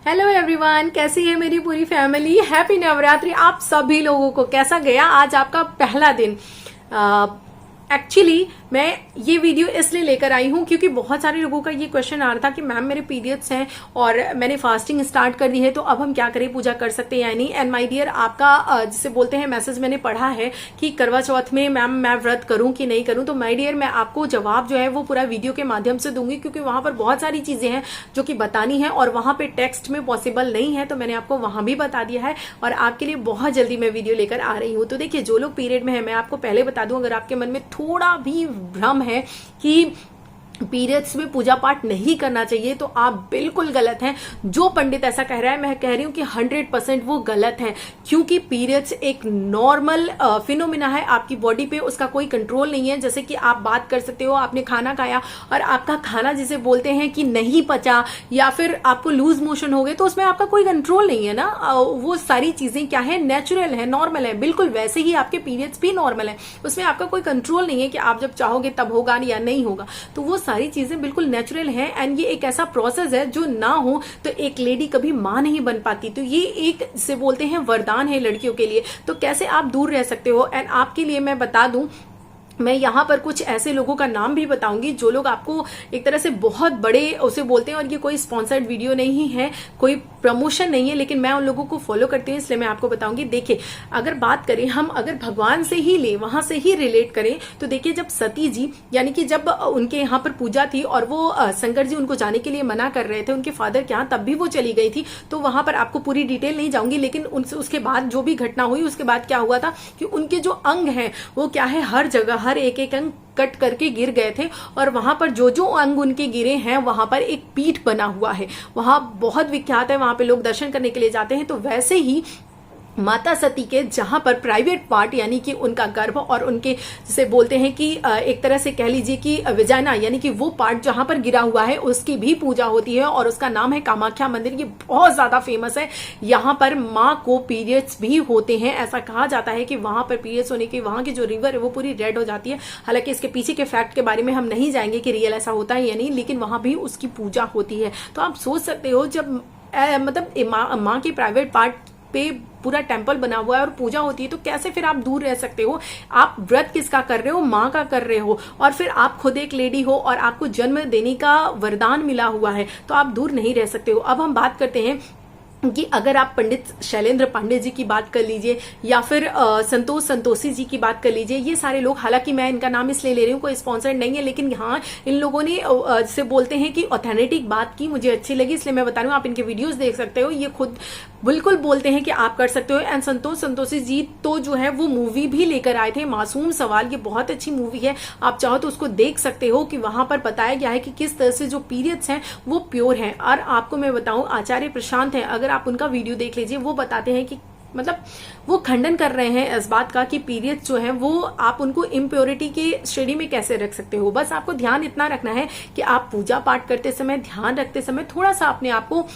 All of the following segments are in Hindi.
हेलो एवरीवन, कैसी है मेरी पूरी फैमिली। हैप्पी नवरात्रि आप सभी लोगों को। कैसा गया आज आपका पहला दिन। एक्चुअली मैं ये वीडियो इसलिए लेकर आई हूँ क्योंकि बहुत सारे लोगों का ये क्वेश्चन आ रहा था कि मैम मेरे पीरियड्स हैं और मैंने फास्टिंग स्टार्ट कर दी है, तो अब हम क्या करें, पूजा कर सकते हैं या नहीं। एंड माय डियर, आपका जिसे बोलते हैं मैसेज मैंने पढ़ा है कि करवा चौथ में मैम मैं व्रत करूं कि नहीं करूं। तो माय डियर, मैं आपको जवाब जो है वो पूरा वीडियो के माध्यम से दूंगी क्योंकि वहां पर बहुत सारी चीजें हैं जो कि बतानी है और वहां पे टेक्स्ट में पॉसिबल नहीं है, तो मैंने आपको वहां भी बता दिया है और आपके लिए बहुत जल्दी मैं वीडियो लेकर आ रही हूँ। तो देखिए, जो लोग पीरियड में है, मैं आपको पहले बता दूं, अगर आपके मन में थोड़ा भी भ्रम है कि पीरियड्स में पूजा पाठ नहीं करना चाहिए तो आप बिल्कुल गलत हैं। जो पंडित ऐसा कह रहा है, मैं कह रही हूं कि 100% वो गलत है, क्योंकि पीरियड्स एक नॉर्मल फिनोमिना है आपकी बॉडी पे, उसका कोई कंट्रोल नहीं है। जैसे कि आप बात कर सकते हो, आपने खाना खाया और आपका खाना जिसे बोलते हैं कि नहीं पचा या फिर आपको लूज मोशन हो गए, तो उसमें आपका कोई कंट्रोल नहीं है ना। वो सारी चीजें क्या है, नेचुरल है, नॉर्मल है। बिल्कुल वैसे ही आपके पीरियड्स भी नॉर्मल है, उसमें आपका कोई कंट्रोल नहीं है कि आप जब चाहोगे तब होगा या नहीं होगा। तो वो सारी चीजें बिल्कुल नेचुरल है एंड ये एक ऐसा प्रोसेस है जो ना हो तो एक लेडी कभी मां नहीं बन पाती। तो ये एक से बोलते हैं वरदान है लड़कियों के लिए। तो कैसे आप दूर रह सकते हो। एंड आपके लिए मैं बता दूं, मैं यहाँ पर कुछ ऐसे लोगों का नाम भी बताऊंगी जो लोग आपको एक तरह से बहुत बड़े उसे बोलते हैं, और ये कोई स्पॉन्सर्ड वीडियो नहीं है, कोई प्रमोशन नहीं है, लेकिन मैं उन लोगों को फॉलो करती हूँ इसलिए मैं आपको बताऊंगी। देखिए, अगर बात करें हम, अगर भगवान से ही ले, वहां से ही रिलेट करें, तो देखिए जब सती जी यानी कि जब उनके यहाँ पर पूजा थी और वो शंकर जी उनको जाने के लिए मना कर रहे थे उनके फादर के यहाँ, तब भी वो चली गई थी। तो वहां पर आपको पूरी डिटेल नहीं जाऊंगी, लेकिन उसके बाद जो भी घटना हुई, उसके बाद क्या हुआ था कि उनके जो अंग हैं वो क्या है, हर जगह हर एक एक अंग कट करके गिर गए थे और वहां पर जो जो अंग उनके गिरे हैं वहां पर एक पीठ बना हुआ है, वहां बहुत विख्यात है, वहां पे लोग दर्शन करने के लिए जाते हैं। तो वैसे ही माता सती के जहां पर प्राइवेट पार्ट यानी कि उनका गर्भ और उनके जिसे बोलते हैं कि एक तरह से कह लीजिए कि विजाइना यानी कि वो पार्ट जहां पर गिरा हुआ है, उसकी भी पूजा होती है और उसका नाम है कामाख्या मंदिर। ये बहुत ज्यादा फेमस है। यहाँ पर माँ को पीरियड्स भी होते हैं। ऐसा कहा जाता है कि वहां पर पीरियड्स होने की वहां की जो रिवर है वो पूरी रेड हो जाती है। हालांकि इसके पीछे के फैक्ट के बारे में हम नहीं जाएंगे कि रियल ऐसा होता है या नहीं, लेकिन वहां भी उसकी पूजा होती है। तो आप सोच सकते हो, जब मतलब माँ के प्राइवेट पार्ट पे पूरा टेम्पल बना हुआ है और पूजा होती है, तो कैसे फिर आप दूर रह सकते हो। आप व्रत किसका कर रहे हो, माँ का कर रहे हो, और फिर आप खुद एक लेडी हो और आपको जन्म देने का वरदान मिला हुआ है, तो आप दूर नहीं रह सकते हो। अब हम बात करते हैं कि अगर आप पंडित शैलेंद्र पांडे जी की बात कर लीजिए या फिर संतोष संतोषी जी की बात कर लीजिए, ये सारे लोग, हालांकि मैं इनका नाम इसलिए ले रही हूँ, कोई स्पॉन्सर्ड नहीं है, लेकिन हाँ इन लोगों ने जिसे बोलते हैं कि ऑथेंटिक बात की, मुझे अच्छी लगी इसलिए मैं बता रही हूँ। आप इनके वीडियोस देख सकते हो, ये खुद बिल्कुल बोलते हैं कि आप कर सकते हो। एंड संतोष संतोषी जी तो जो है वो मूवी भी लेकर आए थे, मासूम सवाल, ये बहुत अच्छी मूवी है, आप चाहो तो उसको देख सकते हो कि वहां पर बताया गया है कि किस तरह से जो पीरियड्स हैं वो प्योर हैं। और आपको मैं बताऊं, आचार्य प्रशांत हैं, अगर आप उनका वीडियो देख लीजिए, वो बताते हैं कि मतलब वो खंडन कर रहे हैं इस बात का कि पीरियड्स जो है वो आप उनको इम्प्योरिटी की श्रेणी में कैसे रख सकते हो। बस आपको ध्यान इतना रखना है कि आप पूजा पाठ करते समय, ध्यान रखते समय थोड़ा सा अपने आप को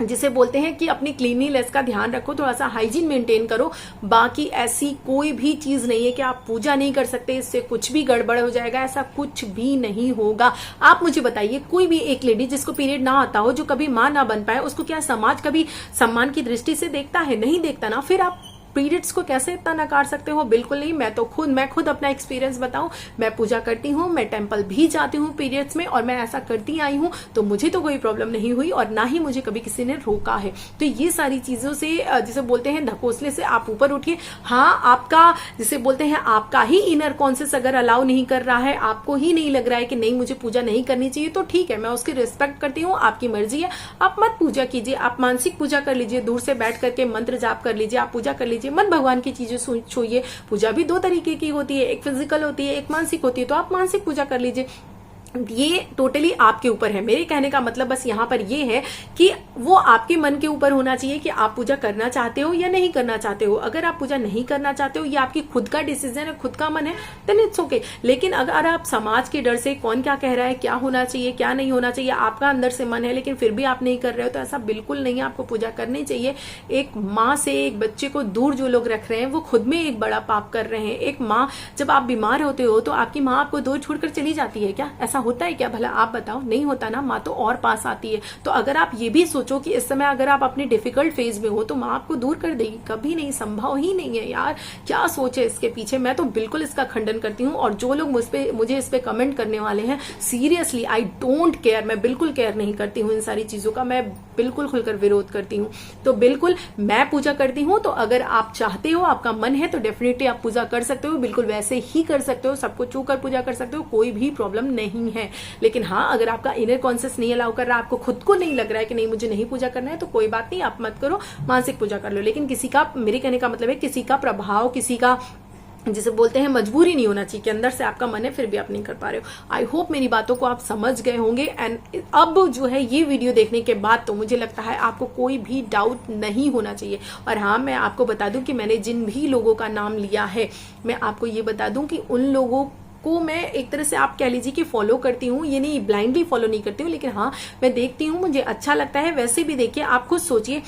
जिसे बोलते हैं कि अपनी क्लीनिनेस का ध्यान रखो, थोड़ा सा हाइजीन मेंटेन करो। बाकी ऐसी कोई भी चीज नहीं है कि आप पूजा नहीं कर सकते, इससे कुछ भी गड़बड़ हो जाएगा, ऐसा कुछ भी नहीं होगा। आप मुझे बताइए, कोई भी एक लेडी जिसको पीरियड ना आता हो, जो कभी मां ना बन पाए, उसको क्या समाज कभी सम्मान की दृष्टि से देखता है? नहीं देखता ना। फिर आप पीरियड्स को कैसे इतना नकार सकते हो? बिल्कुल नहीं। मैं खुद अपना एक्सपीरियंस बताऊं, मैं पूजा करती हूँ, मैं टेंपल भी जाती हूँ पीरियड्स में, और मैं ऐसा करती आई हूँ, तो मुझे तो कोई प्रॉब्लम नहीं हुई और ना ही मुझे कभी किसी ने रोका है। तो ये सारी चीजों से जिसे बोलते हैं ढकोसले से आप ऊपर उठिए। हाँ, आपका जिसे बोलते हैं आपका ही इनर कॉन्शियस अगर अलाउ नहीं कर रहा है, आपको ही नहीं लग रहा है कि नहीं मुझे पूजा नहीं करनी चाहिए, तो ठीक है, मैं उसकी रिस्पेक्ट करती हूँ, आपकी मर्जी है, आप मत पूजा कीजिए। आप मानसिक पूजा कर लीजिए, दूर से बैठ करके मंत्र जाप कर लीजिए, आप पूजा कर लीजिए, मत भगवान की चीजें छूइए। पूजा भी दो तरीके की होती है, एक फिजिकल होती है, एक मानसिक होती है, तो आप मानसिक पूजा कर लीजिए। ये टोटली आपके ऊपर है। मेरे कहने का मतलब बस यहाँ पर ये है कि वो आपके मन के ऊपर होना चाहिए कि आप पूजा करना चाहते हो या नहीं करना चाहते हो। अगर आप पूजा नहीं करना चाहते हो, ये आपकी खुद का डिसीजन है, खुद का मन है, देन इट्स ओके। लेकिन अगर आप समाज के डर से, कौन क्या कह रहा है, क्या होना चाहिए क्या नहीं होना चाहिए, आपका अंदर से मन है लेकिन फिर भी आप नहीं कर रहे हो, तो ऐसा बिल्कुल नहीं है। आपको पूजा करनी चाहिए। एक माँ से एक बच्चे को दूर जो लोग रख रहे हैं, वो खुद में एक बड़ा पाप कर रहे हैं। एक माँ, जब आप बीमार होते हो तो आपकी माँ आपको दूर छोड़कर चली जाती है क्या? ऐसा ऐसा होता है क्या भला, आप बताओ? नहीं होता ना, माँ तो और पास आती है। तो अगर आप ये भी सोचो कि इस समय अगर आप अपने डिफिकल्ट फेज में हो तो माँ आपको दूर कर देगी, कभी नहीं, संभव ही नहीं है यार। क्या सोच है इसके पीछे? मैं तो बिल्कुल इसका खंडन करती हूँ। और जो लोग मुझे इस पे कमेंट करने वाले हैं, सीरियसली आई डोंट केयर, मैं बिल्कुल केयर नहीं करती हूँ इन सारी चीजों का, मैं बिल्कुल खुलकर विरोध करती हूँ। तो बिल्कुल मैं पूजा करती हूँ, तो अगर आप चाहते हो, आपका मन है, तो डेफिनेटली आप पूजा कर सकते हो, बिल्कुल वैसे ही कर सकते हो, सबको छू कर पूजा कर सकते हो, कोई भी प्रॉब्लम नहीं है। लेकिन हाँ, अगर आपका इनर कॉन्शियस नहीं अलाउ कर रहा, आपको खुद को नहीं लग रहा है कि नहीं मुझे नहीं पूजा करना है, तो कोई बात नहीं, आप मत करो, मानसिक पूजा कर लो। लेकिन किसी का, मेरे कहने का मतलब है किसी का प्रभाव, किसी का जिसे बोलते हैं मजबूरी नहीं होना चाहिए कि अंदर से आपका मन है फिर भी आप नहीं कर पा रहे हो। आई होप मेरी बातों को आप समझ गए होंगे। एंड अब जो है ये वीडियो देखने के बाद तो मुझे लगता है आपको कोई भी डाउट नहीं होना चाहिए। और हाँ, मैं आपको बता दूं कि मैंने जिन भी लोगों का नाम लिया है, मैं आपको ये बता दूं कि उन लोगों को मैं एक तरह से आप कह लीजिए कि फॉलो करती हूँ, ये नहीं ब्लाइंडली फॉलो नहीं करती हूँ, लेकिन हाँ मैं देखती हूँ, मुझे अच्छा लगता है। वैसे भी देखिए, आप खुद सोचिए,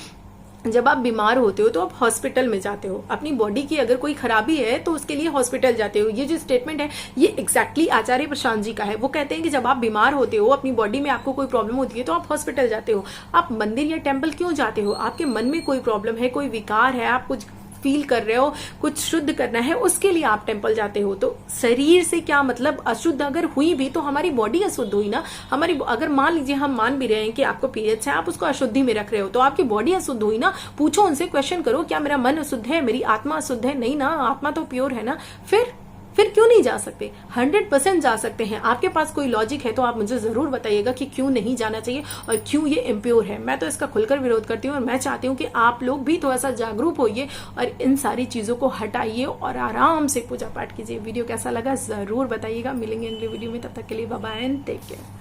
जब आप बीमार होते हो तो आप हॉस्पिटल में जाते हो, अपनी बॉडी की अगर कोई खराबी है तो उसके लिए हॉस्पिटल जाते हो। ये जो स्टेटमेंट है ये एग्जैक्टली आचार्य प्रशांत जी का है। वो कहते हैं कि जब आप बीमार होते हो, अपनी बॉडी में आपको कोई प्रॉब्लम होती है तो आप हॉस्पिटल जाते हो। आप मंदिर या टेम्पल क्यों जाते हो? आपके मन में कोई प्रॉब्लम है, कोई विकार है, आप कुछ फील कर रहे हो, कुछ शुद्ध करना है, उसके लिए आप टेम्पल जाते हो। तो शरीर से क्या मतलब, अशुद्ध अगर हुई भी तो हमारी बॉडी अशुद्ध हुई ना। हमारी अगर मान लीजिए हम मान भी रहे हैं कि आपको पीरियड्स है, आप उसको अशुद्धि में रख रहे हो, तो आपकी बॉडी अशुद्ध हुई ना। पूछो उनसे, क्वेश्चन करो, क्या मेरा मन अशुद्ध है, मेरी आत्मा अशुद्ध है? नहीं ना, आत्मा तो प्योर है ना। फिर क्यों नहीं जा सकते? 100% जा सकते हैं। आपके पास कोई लॉजिक है तो आप मुझे जरूर बताइएगा कि क्यों नहीं जाना चाहिए और क्यों ये इम्प्योर है। मैं तो इसका खुलकर विरोध करती हूँ और मैं चाहती हूँ कि आप लोग भी थोड़ा सा जागरूक होइए और इन सारी चीजों को हटाइए और आराम से पूजा पाठ कीजिए। वीडियो कैसा लगा जरूर बताइएगा। मिलेंगे अगले वीडियो में, तब तक के लिए bye bye and take care.